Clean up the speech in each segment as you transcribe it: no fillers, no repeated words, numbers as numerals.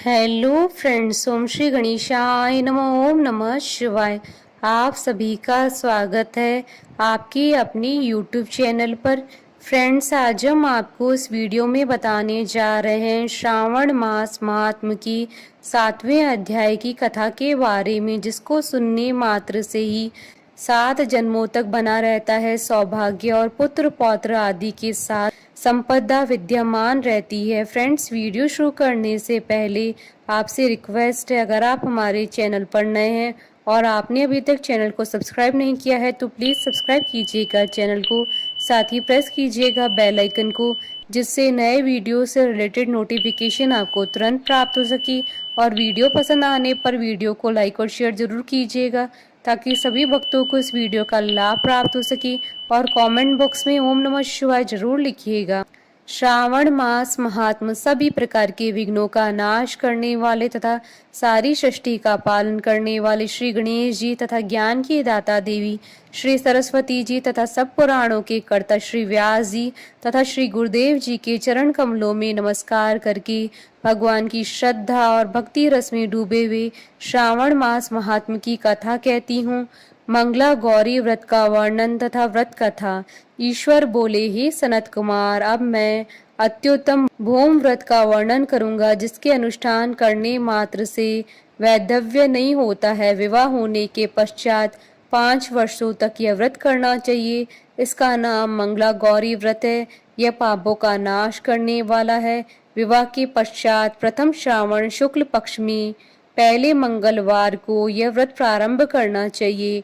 Hello friends, ओम श्री गणेशाय नमः। ओम नमः शिवाय। आप सभी का स्वागत है आपकी अपनी यूट्यूब चैनल पर। फ्रेंड्स, आज हम आपको इस वीडियो में बताने जा रहे हैं श्रावण मास महात्म की 7वें अध्याय की कथा के बारे में, जिसको सुनने मात्र से ही 7 जन्मों तक बना रहता है सौभाग्य और पुत्र पौत्र आदि के साथ संपदा विद्यमान रहती है। फ्रेंड्स, वीडियो शुरू करने से पहले आपसे रिक्वेस्ट है, अगर आप हमारे चैनल पर नए हैं और आपने अभी तक चैनल को सब्सक्राइब नहीं किया है तो प्लीज़ सब्सक्राइब कीजिएगा चैनल को, साथ ही प्रेस कीजिएगा बेल आइकन को, जिससे नए वीडियो से रिलेटेड नोटिफिकेशन आपको तुरंत प्राप्त हो सके। और वीडियो पसंद आने पर वीडियो को लाइक और शेयर जरूर कीजिएगा, ताकि सभी भक्तों को इस वीडियो का लाभ प्राप्त हो सके। और कमेंट बॉक्स में ओम नमः शिवाय जरूर लिखिएगा। श्रावण मास महात्म सभी प्रकार के विघ्नों का नाश करने वाले तथा सारी सृष्टि का पालन करने वाले श्री गणेश जी तथा ज्ञान की दाता देवी श्री सरस्वती जी तथा सब पुराणों के कर्ता श्री व्यास जी तथा श्री गुरुदेव जी के चरण कमलों में नमस्कार करके भगवान की श्रद्धा और भक्ति रस में डूबे हुए श्रावण मास महात्म की कथा कहती हूँ। मंगला गौरी व्रत का वर्णन तथा व्रत कथा। ईश्वर बोले, हे सनत कुमार, अब मैं अत्युत्तम भौम व्रत का वर्णन करूंगा, जिसके अनुष्ठान करने मात्र से वैधव्य नहीं होता है। विवाह होने के पश्चात 5 वर्षों तक यह व्रत करना चाहिए। इसका नाम मंगला गौरी व्रत है। यह पापों का नाश करने वाला है। विवाह के पश्चात प्रथम श्रावण शुक्ल पक्ष में पहले मंगलवार को यह व्रत प्रारंभ करना चाहिए।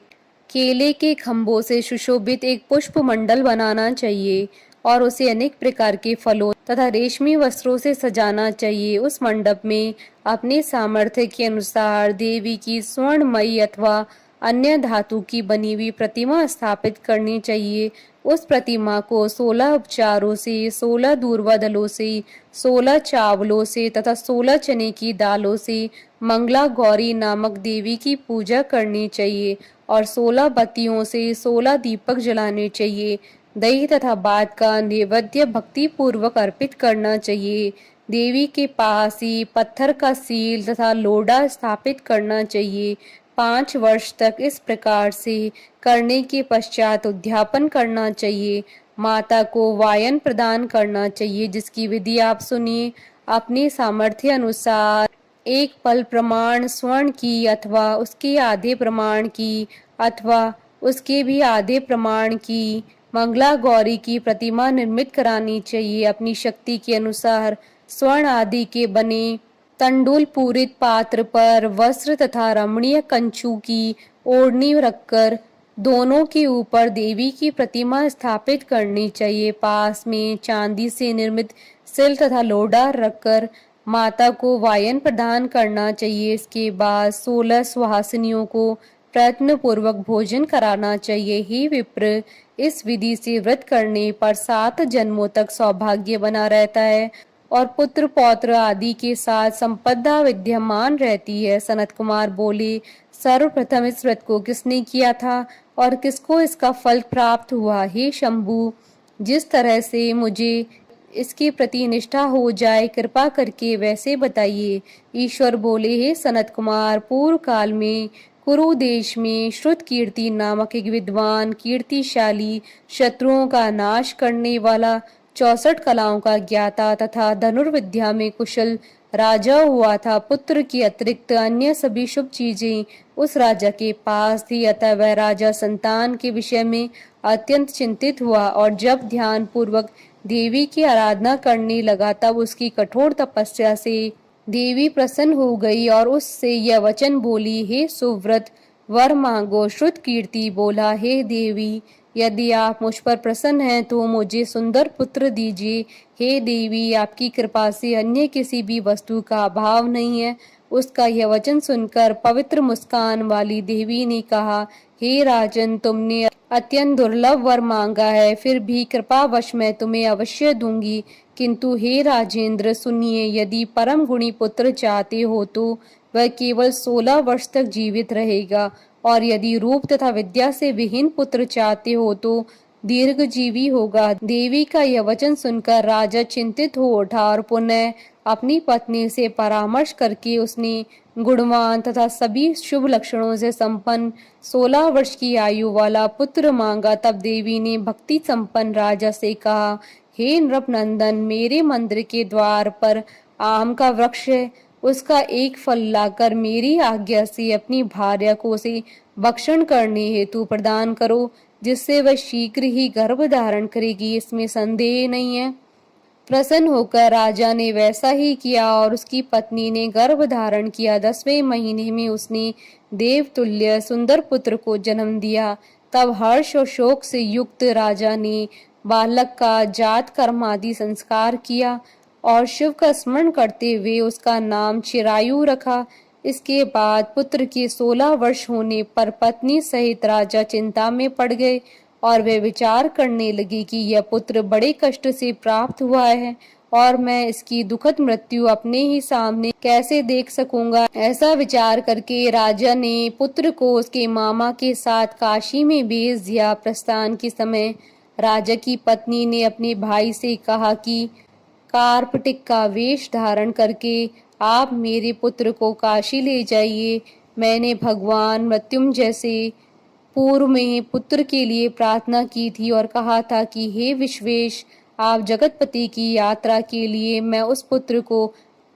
केले के खंभों से सुशोभित एक पुष्प मंडल बनाना चाहिए और उसे अनेक प्रकार के फलों तथा रेशमी वस्त्रों से सजाना चाहिए। उस मंडप में अपने सामर्थ्य के अनुसार देवी की स्वर्णमयी अथवा अन्य धातु की बनी हुई प्रतिमा स्थापित करनी चाहिए। उस प्रतिमा को 16 उपचारों से, 16 दूर्वा दलों से, 16 चावलों से तथा 16 चने की दालों से मंगला गौरी नामक देवी की पूजा करनी चाहिए और 16 बत्तियों से 16 दीपक जलाने चाहिए। दही तथा भात का नैवेद्य भक्ति पूर्वक अर्पित करना चाहिए। देवी के पास ही पत्थर का सील तथा लोढ़ा स्थापित करना चाहिए। 5 वर्ष तक इस प्रकार से करने के पश्चात उद्यापन करना चाहिए। माता को वायन प्रदान करना चाहिए, जिसकी विधि आप सुनिए। अपने सामर्थ्य अनुसार एक पल प्रमाण स्वर्ण की अथवा उसके आधे प्रमाण की अथवा उसके भी आधे प्रमाण की मंगला गौरी की प्रतिमा निर्मित करानी चाहिए। अपनी शक्ति के अनुसार स्वर्ण आदि के बने तंडुल पूरित पात्र पर वस्त्र तथा रमणीय कंचू की ओढ़नी रखकर दोनों के ऊपर देवी की प्रतिमा स्थापित करनी चाहिए। पास में चांदी से निर्मित सिल तथा लोढ़ा रखकर माता को वायन प्रदान करना चाहिए। इसके बाद 16 सुहासिनियों को प्रयत्न पूर्वक भोजन कराना चाहिए। हे विप्र, इस विधि से व्रत करने पर 7 जन्मों तक सौभाग्य बना रहता है और पुत्र पौत्र आदि के साथ संपदा विद्यमान रहती है। सनत कुमार बोले, सर्वप्रथम इस व्रत को किसने किया था और किसको इसका फल प्राप्त हुआ? हे शंभु, जिस तरह से मुझे इसके प्रति निष्ठा हो जाए, कृपा करके वैसे बताइए। ईश्वर बोले, हे सनत कुमार, पूर्व काल में कुरु देश में श्रुत कीर्ति नामक एक विद्वान, कीर्तिशाली, शत्रुओं का नाश करने वाला, 64 कलाओं का ज्ञाता तथा धनुर्विद्या में कुशल राजा हुआ था। पुत्र की अतिरिक्त अन्य सभी शुभ चीजें उस राजा के पास थी, अतः वह राजा संतान के विषय में अत्यंत चिंतित हुआ और जब ध्यान पूर्वक देवी की आराधना करने लगा, तब उसकी कठोर तपस्या से देवी प्रसन्न हो गई और उससे यह वचन बोली, हे सुव्रत, वर मांगो। श्रुत कीर्ति बोला, हे देवी, यदि आप मुझ पर प्रसन्न हैं तो मुझे सुंदर पुत्र दीजिए। हे देवी, आपकी कृपा से अन्य किसी भी वस्तु का अभाव नहीं है। उसका यह वचन सुनकर पवित्र मुस्कान वाली देवी ने कहा, हे राजन, तुमने अत्यंत दुर्लभ वर मांगा है, फिर भी कृपावश मैं तुम्हें अवश्य दूंगी। किंतु हे राजेंद्र, सुनिए, यदि परम गुणी पुत्र चाहते हो तो वह केवल 16 वर्ष तक जीवित रहेगा, और यदि रूप तथा विद्या से विहीन पुत्र चाहते हो तो दीर्घजीवी होगा। देवी का यह वचन सुनकर राजा चिंतित हो उठा और पुनः अपनी पत्नी से परामर्श करके उसने गुणवान तथा सभी शुभ लक्षणों से संपन्न 16 वर्ष की आयु वाला पुत्र मांगा। तब देवी ने भक्ति संपन्न राजा से कहा, हे नृपनंदन, मेरे मंदिर के द्वार पर आम का वृक्ष है, उसका एक फल लाकर मेरी आज्ञा से अपनी भार्या को उसे भक्षण करने हेतु प्रदान करो, जिससे वह शीघ्र ही गर्भ धारण करेगी, इसमें संदेह नहीं है। प्रसन्न होकर राजा ने वैसा ही किया और उसकी पत्नी ने गर्भ धारण किया। 10वें महीने में उसने देवतुल्य सुंदर पुत्र को जन्म दिया। तब हर्ष और शोक से युक्त राजा ने बालक का जात कर्म आदि संस्कार किया और शिव का स्मरण करते हुए उसका नाम चिरायु रखा। इसके बाद पुत्र के 16 वर्ष होने पर पत्नी सहित राजा चिंता में पड़ गए और वे विचार करने लगे कि यह पुत्र बड़े कष्ट से प्राप्त हुआ है और मैं इसकी दुखद मृत्यु अपने ही सामने कैसे देख सकूंगा। ऐसा विचार करके राजा ने पुत्र को उसके मामा के साथ काशी में भेज दिया। प्रस्थान के समय राजा की पत्नी ने अपने भाई से कहा कि कार्पटिक का वेश धारण करके आप मेरे पुत्र को काशी ले जाइए। मैंने भगवान मृत्युंजय से पूर्व में पुत्र के लिए प्रार्थना की थी और कहा था कि हे विश्वेश, आप जगतपति की यात्रा के लिए मैं उस पुत्र को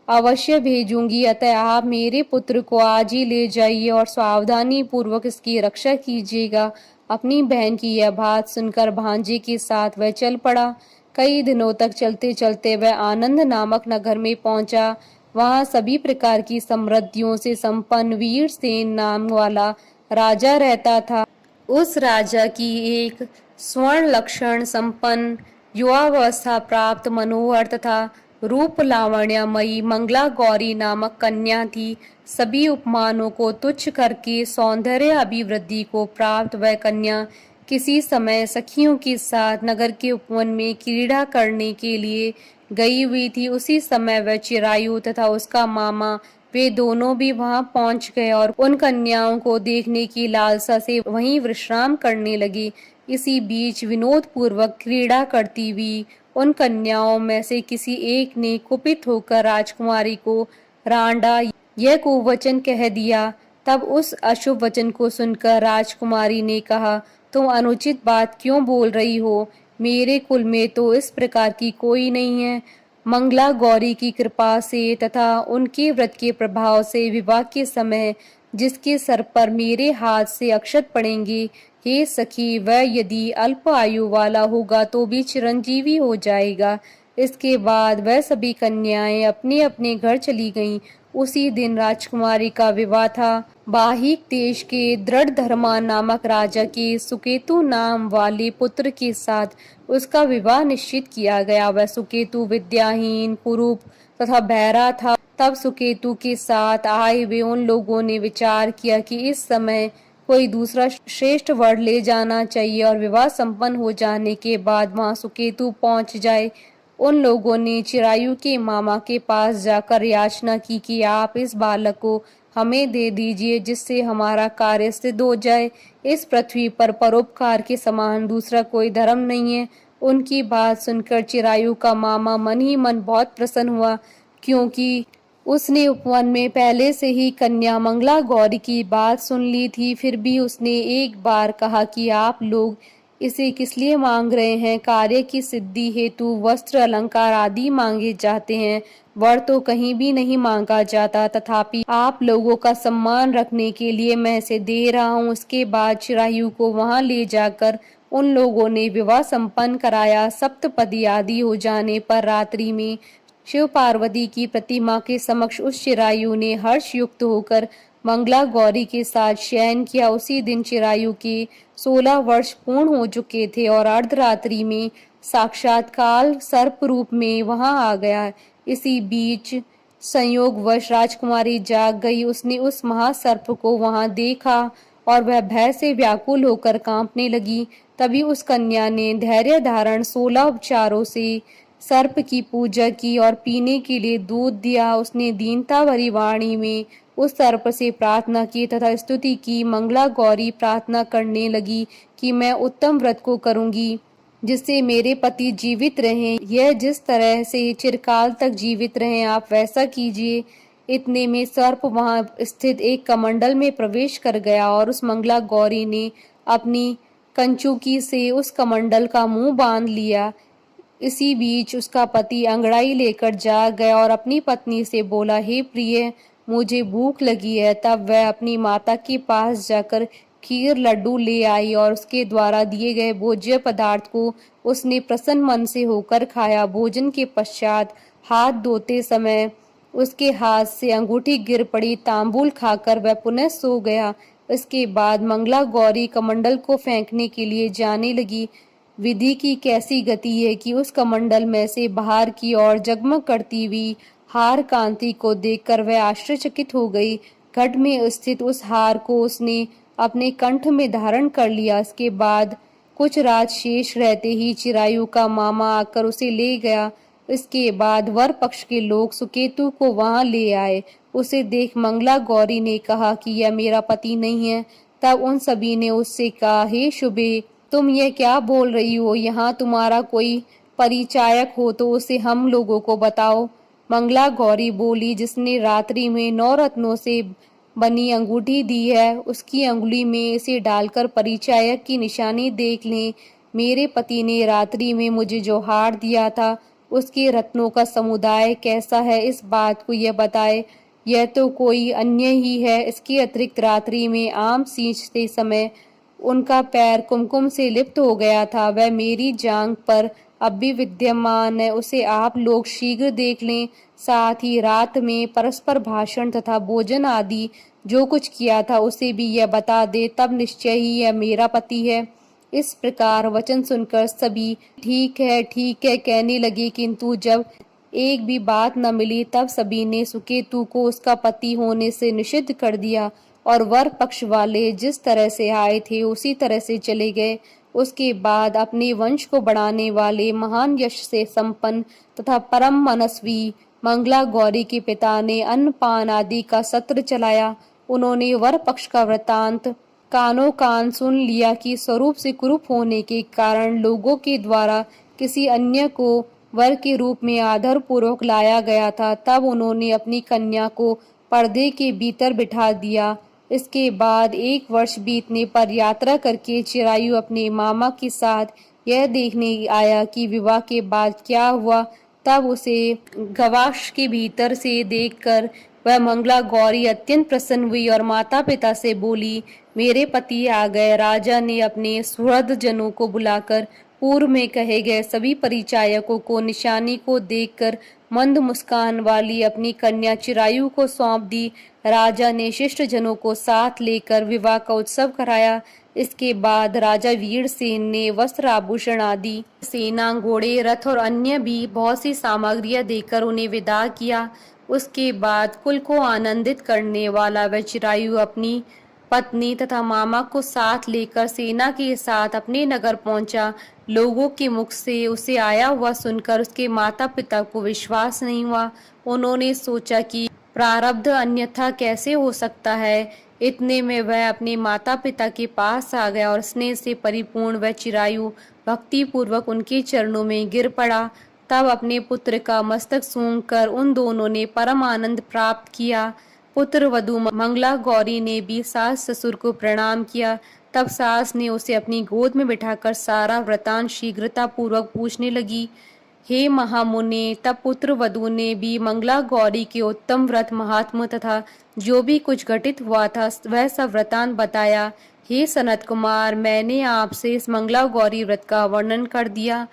अवश्य भेजूंगी, अतः आप मेरे पुत्र को आज ही ले जाइए और सावधानी पूर्वक इसकी रक्षा कीजिएगा। अपनी बहन की यह बात सुनकर भांजे के साथ वह चल पड़ा। कई दिनों तक चलते चलते वह आनंद नामक नगर में पहुंचा। वहां सभी प्रकार की समृद्धियों से संपन्न वीरसेन नाम वाला राजा रहता था। उस राजा की एक स्वर्ण लक्षण संपन्न युवावस्था प्राप्त मनोहर तथा रूप लावण्यमयी मंगला गौरी नामक कन्या थी। सभी उपमानों को तुच्छ करके सौंदर्य अभिवृद्धि को प्राप्त वह कन्या किसी समय सखियों के साथ नगर के उपवन में क्रीड़ा करने के लिए गई हुई थी। उसी समय वह चिरायु तथा उसका मामा वे दोनों भी वहां पहुंच गए और उन कन्याओं को देखने की लालसा से वहीं विश्राम करने लगे। इसी बीच विनोद पूर्वक क्रीड़ा करती हुई उन कन्याओं में से किसी एक ने कुपित होकर राजकुमारी को रांडा यह कुवचन कह दिया। तब उस अशुभ वचन को सुनकर राजकुमारी ने कहा, तुम अनुचित बात क्यों बोल रही हो? मेरे कुल में तो इस प्रकार की कोई नहीं है। मंगला गौरी की कृपा से तथा उनके व्रत के प्रभाव से विवाह के समय जिसके सर पर मेरे हाथ से अक्षत पड़ेंगे, हे सखी, वह यदि अल्प आयु वाला होगा तो भी चिरंजीवी हो जाएगा। इसके बाद वह सभी कन्याएं अपने अपने घर चली गईं। उसी दिन राजकुमारी का विवाह था। बाहिक देश के दृढ़ धर्मा नामक राजा के सुकेतु नाम वाले पुत्र के साथ उसका विवाह निश्चित किया गया। वह सुकेतु विद्याहीन, कुरूप तथा बहरा था। तब सुकेतु के साथ आए हुए उन लोगों ने विचार किया कि इस समय कोई दूसरा श्रेष्ठ वर ले जाना चाहिए और विवाह संपन्न हो जाने के बाद वहां सुकेतु पहुंच जाए। उन लोगों ने चिरायु के मामा के पास जाकर याचना की कि आप इस बालक को हमें दे दीजिए, जिससे हमारा कार्य सिद्ध हो जाए। इस पृथ्वी पर परोपकार के समान दूसरा कोई धर्म नहीं है। उनकी बात सुनकर चिरायु का मामा मन ही मन बहुत प्रसन्न हुआ, क्योंकि उसने उपवन में पहले से ही कन्या मंगला गौरी की बात सुन ली थी। फिर भी उसने एक बार कहा कि आप लोग इसे किस लिए मांग रहे हैं? कार्य की सिद्धि हेतु वस्त्र अलंकार आदि मांगे जाते हैं, वर तो कहीं भी नहीं मांगा जाता। तथापि आप लोगों का सम्मान रखने के लिए मैं इसे दे रहा हूँ। उसके बाद चिरायु को वहां ले जाकर उन लोगों ने विवाह संपन्न कराया। सप्तपदी आदि हो जाने पर रात्रि में शिव पार्वती की प्रतिमा के समक्ष उस चिरायु ने हर्ष युक्त होकर मंगला गौरी के साथ शयन किया। उसी दिन चिरायु के 16 वर्ष पूर्ण हो चुके थे और अर्धरात्रि में साक्षात काल सर्प रूप में वहां आ गया। इसी बीच संयोगवश राजकुमारी जाग गई। उसने उस महासर्प को वहां देखा और वह भय से व्याकुल होकर कांपने लगी। तभी उस कन्या ने धैर्य धारण 16 उपचारों से सर्प की पूजा की और पीने के लिए दूध दिया। उसने दीनता भरी वाणी में उस सर्प से प्रार्थना की तथा स्तुति की। मंगला गौरी प्रार्थना करने लगी कि मैं उत्तम व्रत को करूंगी जिससे मेरे पति जीवित रहें। यह जिस तरह से चिरकाल तक जीवित रहें आप वैसा कीजिए। इतने में सर्प वहां स्थित एक कमंडल में प्रवेश कर गया और उस मंगला गौरी ने अपनी कंचुकी से उस कमंडल का मुंह बांध लिया। इसी बीच उसका पति अंगड़ाई लेकर जाग गया और अपनी पत्नी से बोला, हे प्रिय, मुझे भूख लगी है। तब वह अपनी माता के पास जाकर खीर लड्डू ले आई और उसके द्वारा दिए गए भोज्य पदार्थ को उसने प्रसन्न मन से होकर खाया। भोजन के पश्चात हाथ धोते समय उसके हाथ से अंगूठी गिर पड़ी। तांबूल खाकर वह पुनः सो गया। इसके बाद मंगला गौरी कमंडल को फेंकने के लिए जाने लगी। विधि की कैसी गति है कि उस कमंडल में से बाहर की ओर जगमग करती हुई हार कांति को देखकर वह आश्चर्यचकित हो गई। घट में स्थित उस हार को उसने अपने कंठ में धारण कर लिया। इसके बाद कुछ रात शेष रहते ही चिरायु का मामा आकर उसे ले गया। इसके बाद वर पक्ष के लोग सुकेतु को वहां ले आए। उसे देख मंगला गौरी ने कहा कि यह मेरा पति नहीं है। तब उन सभी ने उससे कहा, हे शुभे, तुम यह क्या बोल रही हो? यहाँ तुम्हारा कोई परिचायक हो तो उसे हम लोगों को बताओ। मंगला गौरी बोली, जिसने रात्रि में 9 रत्नों से बनी अंगूठी दी है उसकी अंगुली में इसे डालकर परिचायक की निशानी देख लें। मेरे पति ने रात्रि में मुझे जो हार दिया था उसके रत्नों का समुदाय कैसा है, इस बात को यह बताए। यह तो कोई अन्य ही है। इसके अतिरिक्त रात्रि में आम सींचते समय उनका पैर कुमकुम से लिप्त हो गया था। वह मेरी जांघ पर अब भी विद्यमान है। उसे आप लोग शीघ्र देख लें। साथ ही रात में परस्पर भाषण तथा भोजन आदि जो कुछ किया था उसे भी यह बता दे, तब निश्चय ही यह मेरा पति है। इस प्रकार वचन सुनकर सभी ठीक है कहने लगे, किंतु जब एक भी बात न मिली तब सभी ने सुकेतु को उसका पति होने से निषिद्ध कर दिया और वर पक्ष वाले जिस तरह से आए थे उसी तरह से चले गए। उसके बाद अपने वंश को बढ़ाने वाले महान यश से संपन्न तथा परम मनस्वी मंगला गौरी के पिता ने अन्नपान आदि का सत्र चलाया। उन्होंने वर पक्ष का वृतांत कानों कान सुन लिया कि स्वरूप से कुरूप होने के कारण लोगों के द्वारा किसी अन्य को वर के रूप में आदर पूर्वक लाया गया था। तब उन्होंने अपनी कन्या को पर्दे के भीतर बिठा दिया। इसके बाद 1 वर्ष बीतने पर यात्रा करके चिरायु अपने मामा के साथ यह देखने आया कि विवाह के बाद क्या हुआ। तब उसे गवाक्ष के भीतर से देखकर वह मंगला गौरी अत्यंत प्रसन्न हुई और माता पिता से बोली, मेरे पति आ गए। राजा ने अपने सुहृद जनों को बुलाकर पूर्व में कहे गए सभी परिचायकों को निशानी को देखकर मंद मुस्कान वाली अपनी कन्या चिरायु को सौंप दी। राजा ने शिष्ट जनों को साथ लेकर विवाह का उत्सव कराया। इसके बाद राजा वीरसेन ने वस्त्र आभूषण आदि सेना, घोड़े, रथ और अन्य भी बहुत सी सामग्रियां देकर उन्हें विदा किया। उसके बाद कुल को आनंदित करने वाला वह चिरायु अपनी पत्नी तथा मामा को साथ लेकर सेना के साथ अपने नगर पहुंचा। लोगों के मुख से उसे आया हुआ सुनकर उसके माता पिता को विश्वास नहीं हुआ। उन्होंने सोचा कि प्रारब्ध अन्यथा कैसे हो सकता है। इतने में वह अपने माता पिता के पास आ गया और स्नेह से परिपूर्ण वह चिरायु भक्ति पूर्वक उनके चरणों में गिर पड़ा। तब अपने पुत्र का मस्तक सूंघकर उन दोनों ने परम आनंद प्राप्त किया। पुत्र वधू मंगला गौरी ने भी सास ससुर को प्रणाम किया। तब सास ने उसे अपनी गोद में बिठाकर सारा वृतांत शीघ्रता पूर्वक पूछने लगी। हे महामुने, तब पुत्र वधू ने भी मंगला गौरी के उत्तम व्रत महात्म तथा जो भी कुछ घटित हुआ था वह सब वृतांत बताया। हे सनत कुमार, मैंने आपसे इस मंगला गौरी व्रत का वर्णन कर दिया।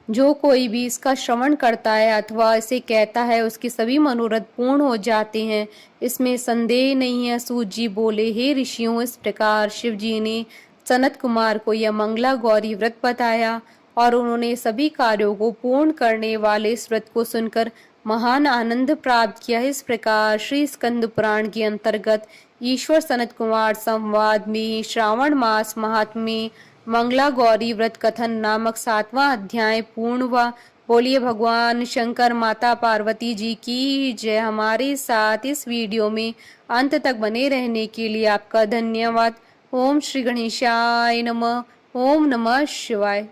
जो कोई भी इसका श्रवण करता है अथवा इसे कहता है उसके सभी मनोरथ पूर्ण हो जाते हैं, इसमें संदेह नहीं है। सूत जी बोले, हे ऋषियों, इस प्रकार शिव जी ने सनत कुमार को यह मंगला गौरी व्रत बताया और उन्होंने सभी कार्यों को पूर्ण करने वाले इस व्रत को सुनकर महान आनंद प्राप्त किया। इस प्रकार श्री स्कंद पुराण के अंतर्गत ईश्वर सनत कुमार संवाद में श्रावण मास महात्म्य मंगला गौरी व्रत कथन नामक 7वां अध्याय पूर्ण हुआ। बोलिए भगवान शंकर माता पार्वती जी की जय। हमारे साथ इस वीडियो में अंत तक बने रहने के लिए आपका धन्यवाद। ओम श्री गणेशाय नमः। ओम नमः शिवाय।